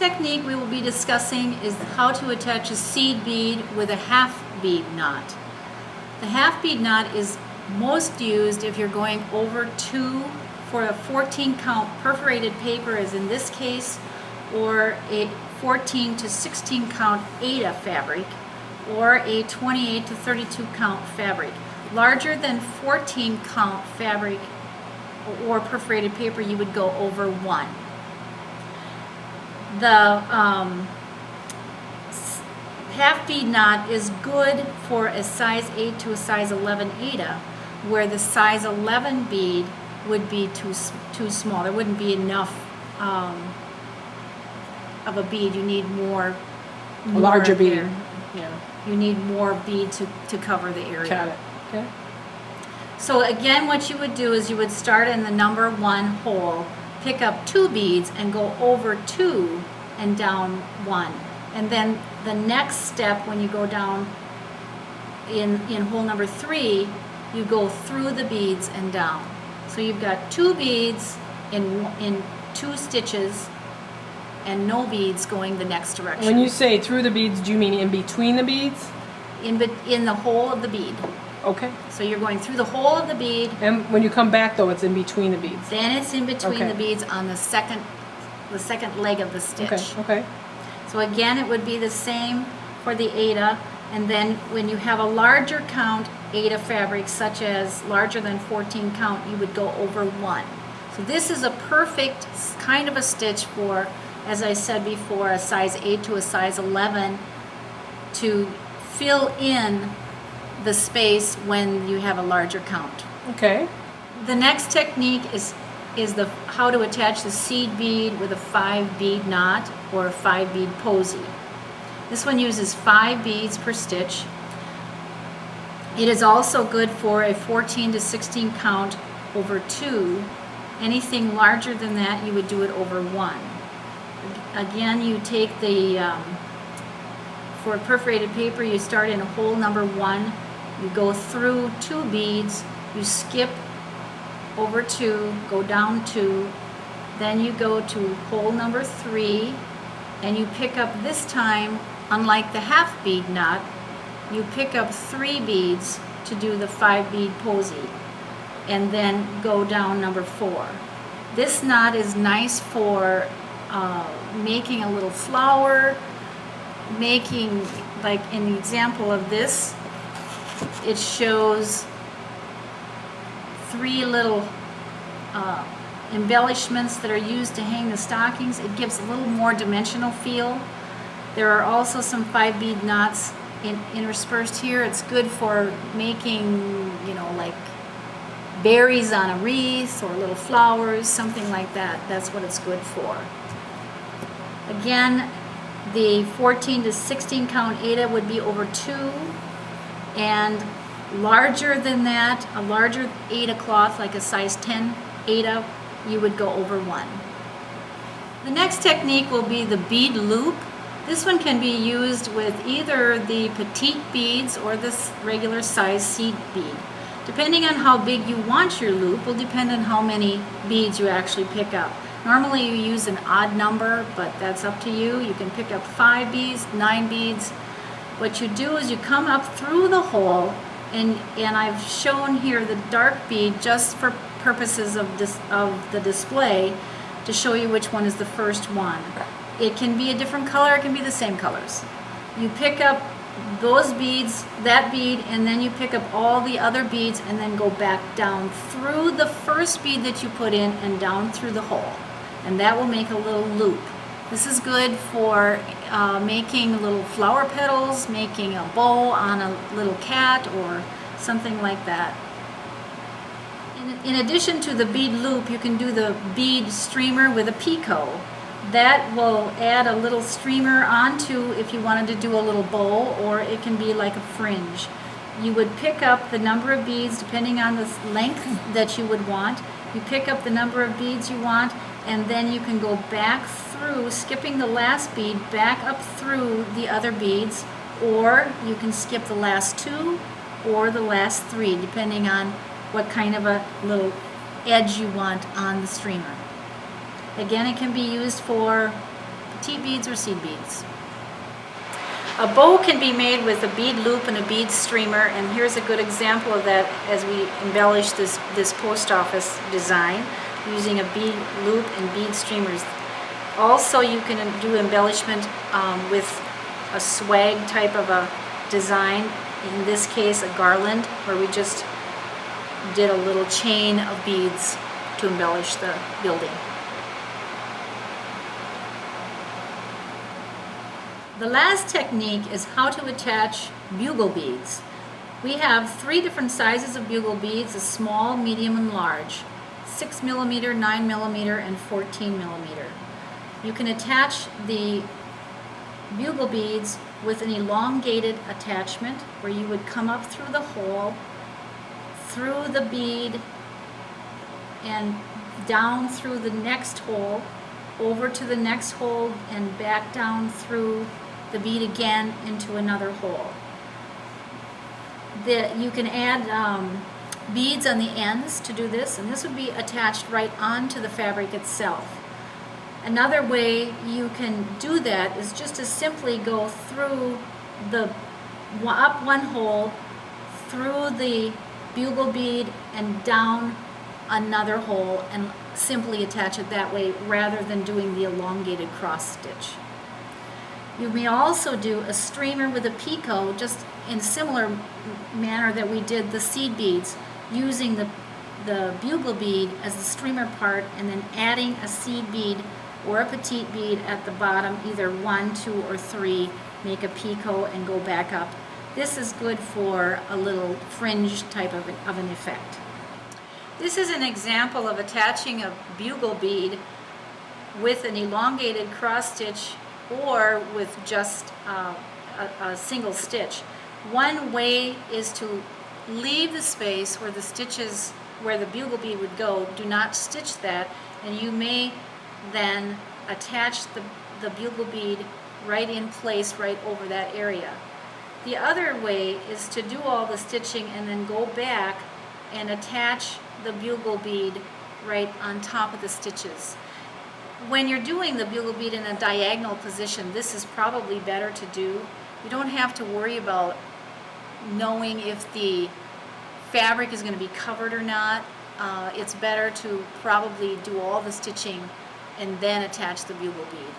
technique we will be discussing is how to attach a seed bead with a half bead knot. The half bead knot is most used if you're going over 2 for a 14 count perforated paper, as in this case, or a 14 to 16 count Aida fabric, or a 28 to 32 count fabric. Larger than 14 count fabric or perforated paper, you would go over 1. The half bead knot is good for a size 8 to a size 11 Aida, where the size 11 bead would be too small. There wouldn't be enough of a bead. You need more larger bead. There. Yeah. You need more bead to cover the area. Got it. Okay. So again, what you would do is you would start in the number 1 hole, pick up 2 beads and go over 2 and down 1. And then the next step, when you go down in hole number 3, you go through the beads and down. So you've got 2 beads in 2 stitches and no beads going the next direction. When you say through the beads, do you mean in between the beads? In the hole of the bead. Okay. So you're going through the hole of the bead. And when you come back, though, it's in between the beads. Then it's in between Okay. the beads on the second leg of the stitch. Okay. Okay. So again, it would be the same for the Aida, and then when you have a larger count Aida fabric, such as larger than 14 count, you would go over 1. So this is a perfect kind of a stitch for, as I said before, a size 8 to a size 11 to fill in the space when you have a larger count. Okay. The next technique is the how to attach the seed bead with a 5 bead knot or a 5 bead posy. This one uses 5 beads per stitch. It is also good for a 14 to 16 count over 2. Anything larger than that, you would do it over 1. Again, you take for perforated paper, you start in hole number 1, you go through 2 beads, you skip over 2, go down 2, then you go to hole number 3, and you pick up, this time, unlike the half bead knot, you pick up 3 beads to do the 5 bead posy, and then go down number 4. This knot is nice for making a little flower, making, like in the example of this, it shows 3 little embellishments that are used to hang the stockings. It gives a little more dimensional feel. There are also some 5 bead knots interspersed here. It's good for making, like berries on a wreath or little flowers, something like that. That's what it's good for. Again, the 14 to 16 count Aida would be over 2, and larger than that, a larger Aida cloth, like a size 10 Aida, you would go over 1. The next technique will be the bead loop. This one can be used with either the petite beads or this regular size seed bead. Depending on how big you want your loop will depend on how many beads you actually pick up. Normally you use an odd number, but that's up to you. You can pick up 5 beads, 9 beads. What you do is you come up through the hole, and I've shown here the dark bead just for purposes of the display to show you which one is the first one. It can be a different color, it can be the same colors. You pick up those beads, that bead, and then you pick up all the other beads and then go back down through the first bead that you put in and down through the hole. And that will make a little loop. This is good for making little flower petals, making a bow on a little cat or something like that. In addition to the bead loop, you can do the bead streamer with a picot. That will add a little streamer onto if you wanted to do a little bow, or it can be like a fringe. You would pick up the number of beads depending on the length that you would want. You pick up the number of beads you want, and then you can go back through, skipping the last bead, back up through the other beads, or you can skip the last 2 or the last 3, depending on what kind of a little edge you want on the streamer. Again, it can be used for petite beads or seed beads. A bow can be made with a bead loop and a bead streamer, and here's a good example of that as we embellish this post office design using a bead loop and bead streamers. Also, you can do embellishment with a swag type of a design, in this case a garland, where we just did a little chain of beads to embellish the building. The last technique is how to attach bugle beads. We have 3 different sizes of bugle beads, a small, medium, and large. 6 millimeter, 9 millimeter, and 14 millimeter. You can attach the bugle beads with an elongated attachment where you would come up through the hole, through the bead, and down through the next hole, over to the next hole, and back down through the bead again into another hole. You can add beads on the ends to do this, and this would be attached right onto the fabric itself. Another way you can do that is just to simply go through up one hole, through the bugle bead, and down another hole, and simply attach it that way rather than doing the elongated cross stitch. You may also do a streamer with a picot, just in a similar manner that we did the seed beads, using the bugle bead as the streamer part and then adding a seed bead or a petite bead at the bottom, either 1, 2, or 3, make a picot and go back up. This is good for a little fringe type of an effect. This is an example of attaching a bugle bead with an elongated cross stitch or with just a single stitch. One way is to leave the space where the stitches, where the bugle bead would go, do not stitch that, and you may then attach the bugle bead right in place right over that area. The other way is to do all the stitching and then go back and attach the bugle bead right on top of the stitches. When you're doing the bugle bead in a diagonal position, this is probably better to do. You don't have to worry about knowing if the fabric is going to be covered or not. It's better to probably do all the stitching and then attach the bugle bead.